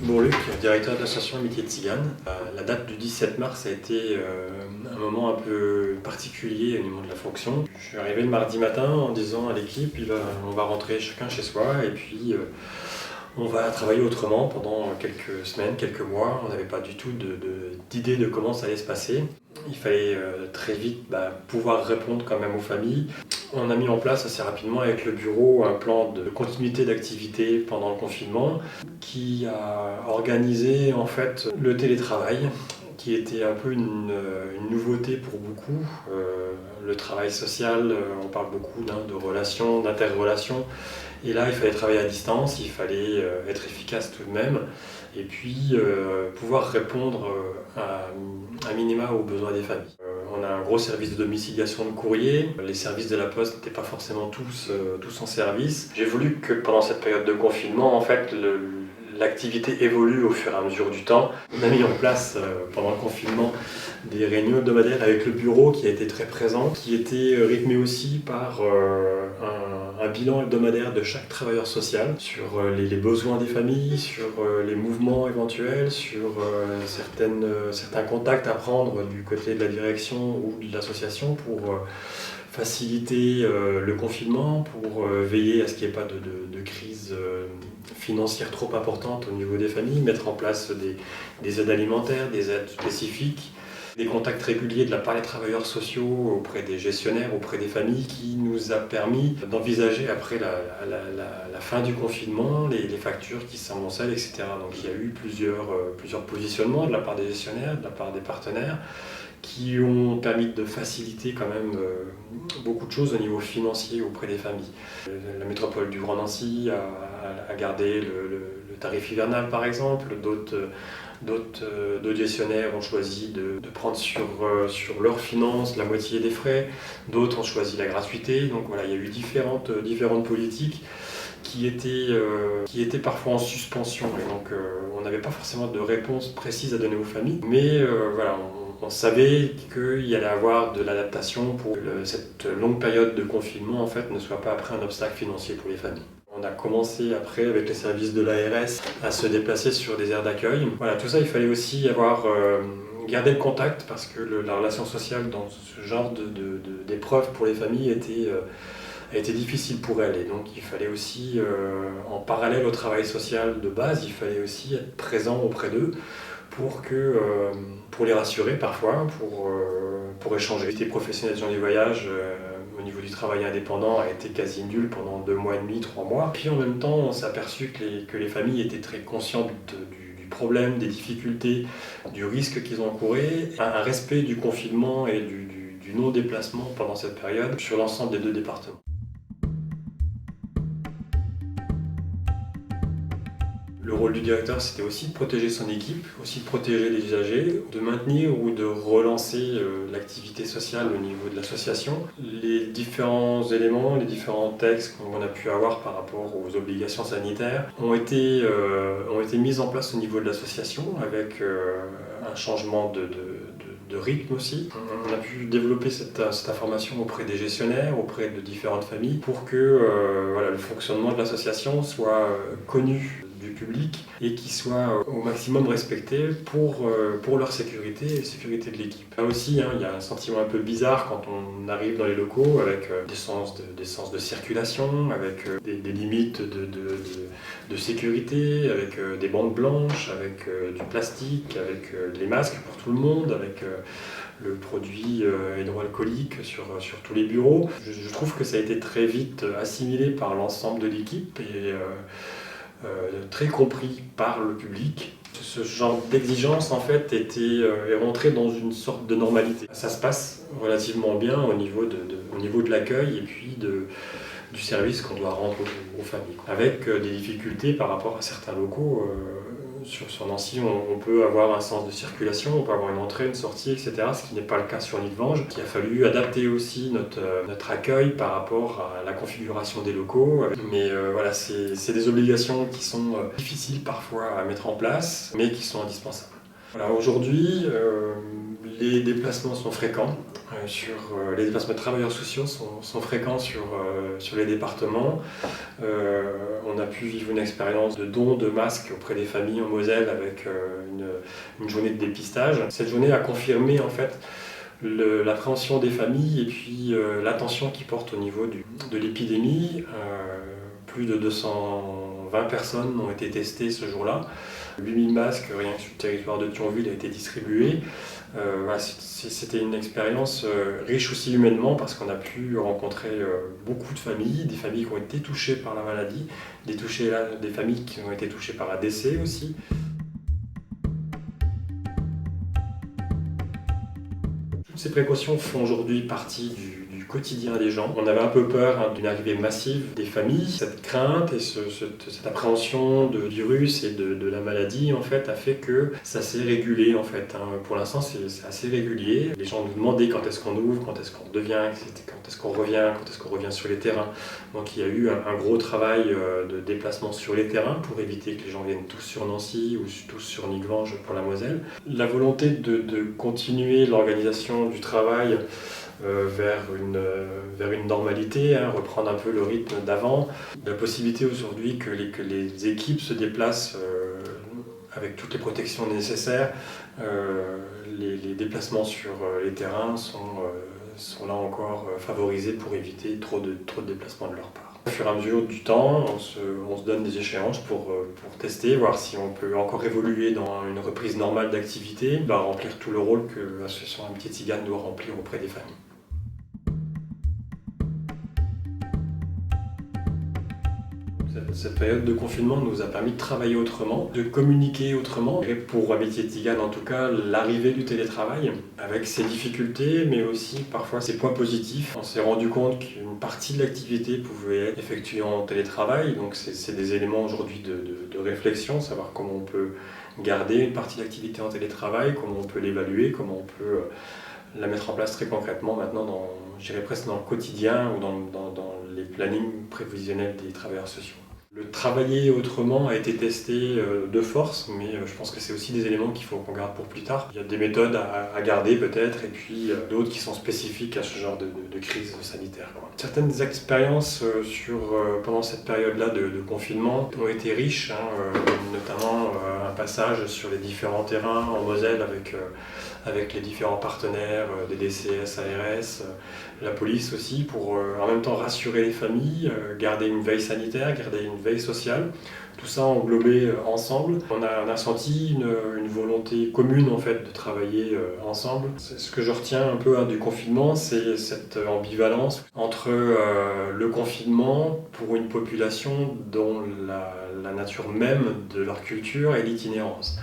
Bon, Luc, directeur de l'association Amitié de Tzigane. La date du 17 mars a été un moment un peu particulier au niveau de la fonction. Je suis arrivé le mardi matin en disant à l'équipe, on va rentrer chacun chez soi et puis on va travailler autrement pendant quelques semaines, quelques mois. On n'avait pas du tout d'idée de comment ça allait se passer. Il fallait très vite pouvoir répondre quand même aux familles. On a mis en place assez rapidement avec le bureau un plan de continuité d'activité pendant le confinement qui a organisé en fait le télétravail qui était un peu une nouveauté pour beaucoup. Le travail social, on parle beaucoup de relations, d'interrelations. Et là, il fallait travailler à distance, il fallait être efficace tout de même, et puis pouvoir répondre à minima aux besoins des familles. On a un gros service de domiciliation de courrier. Les services de la Poste n'étaient pas forcément tous en service. J'ai voulu que pendant cette période de confinement, en fait, l'activité évolue au fur et à mesure du temps. On a mis en place pendant le confinement des réunions hebdomadaires avec le bureau qui a été très présent, qui était rythmé aussi par un bilan hebdomadaire de chaque travailleur social sur les besoins des familles, sur les mouvements éventuels, sur certains contacts à prendre du côté de la direction ou de l'association pour faciliter le confinement, pour veiller à ce qu'il n'y ait pas de crise financière trop importante au niveau des familles, mettre en place des aides alimentaires, des aides spécifiques, des contacts réguliers de la part des travailleurs sociaux auprès des gestionnaires, auprès des familles, qui nous a permis d'envisager après la fin du confinement les factures qui s'amoncellent, etc. Donc il y a eu plusieurs positionnements de la part des gestionnaires, de la part des partenaires, qui ont permis de faciliter quand même beaucoup de choses au niveau financier auprès des familles. La métropole du Grand Nancy a gardé le tarif hivernal par exemple, d'autres gestionnaires ont choisi de prendre sur leurs finances la moitié des frais, d'autres ont choisi la gratuité. Donc voilà, il y a eu différentes politiques qui étaient parfois en suspension. Et donc on n'avait pas forcément de réponse précise à donner aux familles, mais voilà, on savait qu'il y allait avoir de l'adaptation pour que cette longue période de confinement en fait, ne soit pas après un obstacle financier pour les familles. On a commencé après avec les services de l'ARS à se déplacer sur des aires d'accueil. Voilà, tout ça, il fallait aussi garder le contact parce que la relation sociale dans ce genre d'épreuve pour les familles a été difficile pour elles. Et donc il fallait aussi, en parallèle au travail social de base, il fallait aussi être présent auprès d'eux pour les rassurer parfois, pour échanger. L'activité professionnelle des gens du voyage au niveau du travail indépendant a été quasi nulle pendant 2 mois et demi, 3 mois. Puis en même temps, on s'est aperçu que les familles étaient très conscientes du problème, des difficultés, du risque qu'ils encouraient. Un respect du confinement et du non-déplacement pendant cette période sur l'ensemble des 2 départements. Le rôle du directeur, c'était aussi de protéger son équipe, aussi de protéger les usagers, de maintenir ou de relancer l'activité sociale au niveau de l'association. Les différents éléments, les différents textes qu'on a pu avoir par rapport aux obligations sanitaires ont été mis en place au niveau de l'association avec un changement de rythme aussi. On a pu développer cette information auprès des gestionnaires, auprès de différentes familles pour que le fonctionnement de l'association soit connu du public et qui soit au maximum respecté pour leur sécurité et la sécurité de l'équipe. Là aussi, il y a un sentiment un peu bizarre quand on arrive dans les locaux avec des sens de circulation, avec des limites de sécurité, avec des bandes blanches, avec du plastique, avec les masques pour tout le monde, avec le produit hydroalcoolique sur tous les bureaux. Je trouve que ça a été très vite assimilé par l'ensemble de l'équipe et très compris par le public. Ce genre d'exigence en fait est rentré dans une sorte de normalité. Ça se passe relativement bien au niveau de l'accueil et puis du service qu'on doit rendre aux familles. Avec des difficultés par rapport à certains locaux. Sur Nancy, on peut avoir un sens de circulation, on peut avoir une entrée, une sortie, etc. Ce qui n'est pas le cas sur Nidvange. Il a fallu adapter aussi notre accueil par rapport à la configuration des locaux. Mais voilà, c'est des obligations qui sont difficiles parfois à mettre en place, mais qui sont indispensables. Voilà, aujourd'hui, les déplacements sont fréquents. Les déplacements de travailleurs sociaux sont fréquents sur les départements. On a pu vivre une expérience de don de masques auprès des familles en Moselle avec une journée de dépistage. Cette journée a confirmé en fait l'appréhension des familles et puis l'attention qu'ils portent au niveau de l'épidémie. Plus de 220 personnes ont été testées ce jour-là. 8000 masques, rien que sur le territoire de Thionville, a été distribué. Voilà, c'était une expérience riche aussi humainement parce qu'on a pu rencontrer beaucoup de familles, des familles qui ont été touchées par la maladie, des familles qui ont été touchées par un décès aussi. Toutes ces précautions font aujourd'hui partie du quotidien des gens. On avait un peu peur d'une arrivée massive des familles. Cette crainte et cette appréhension du virus et de la maladie en fait, a fait que ça s'est régulé. En fait, hein. Pour l'instant, c'est assez régulier. Les gens nous demandaient quand est-ce qu'on ouvre, quand est-ce qu'on devient, quand est-ce qu'on revient sur les terrains. Donc il y a eu un gros travail de déplacement sur les terrains pour éviter que les gens viennent tous sur Nancy ou tous sur Nigvange pour la Moselle. La volonté de continuer l'organisation du travail vers une normalité, hein, reprendre un peu le rythme d'avant. La possibilité aujourd'hui que les équipes se déplacent avec toutes les protections nécessaires. Les déplacements sur les terrains sont là encore favorisés pour éviter trop de déplacements de leur part. Au fur et à mesure du temps, on se donne des échéances pour tester, voir si on peut encore évoluer dans une reprise normale d'activité, remplir tout le rôle que l'association Amitié Tzigane doit remplir auprès des familles. Cette période de confinement nous a permis de travailler autrement, de communiquer autrement. Et pour Amitié Tzigane, en tout cas, l'arrivée du télétravail, avec ses difficultés, mais aussi parfois ses points positifs. On s'est rendu compte qu'une partie de l'activité pouvait être effectuée en télétravail, donc c'est des éléments aujourd'hui de réflexion, savoir comment on peut garder une partie de l'activité en télétravail, comment on peut l'évaluer, comment on peut la mettre en place très concrètement maintenant, je dirais presque dans le quotidien ou dans les plannings prévisionnels des travailleurs sociaux. Le travailler autrement a été testé de force, mais je pense que c'est aussi des éléments qu'il faut qu'on garde pour plus tard. Il y a des méthodes à garder peut-être, et puis d'autres qui sont spécifiques à ce genre de crise sanitaire. Certaines expériences pendant cette période-là de confinement ont été riches, hein, notamment un passage sur les différents terrains en Moselle avec les différents partenaires des DCS, ARS, la police aussi, pour en même temps rassurer les familles, garder une veille sanitaire, garder une veille sociale, tout ça englobé ensemble. On a senti une volonté commune en fait de travailler ensemble. Ce que je retiens un peu du confinement, c'est cette ambivalence entre le confinement pour une population dont la nature même de leur culture est l'itinérance.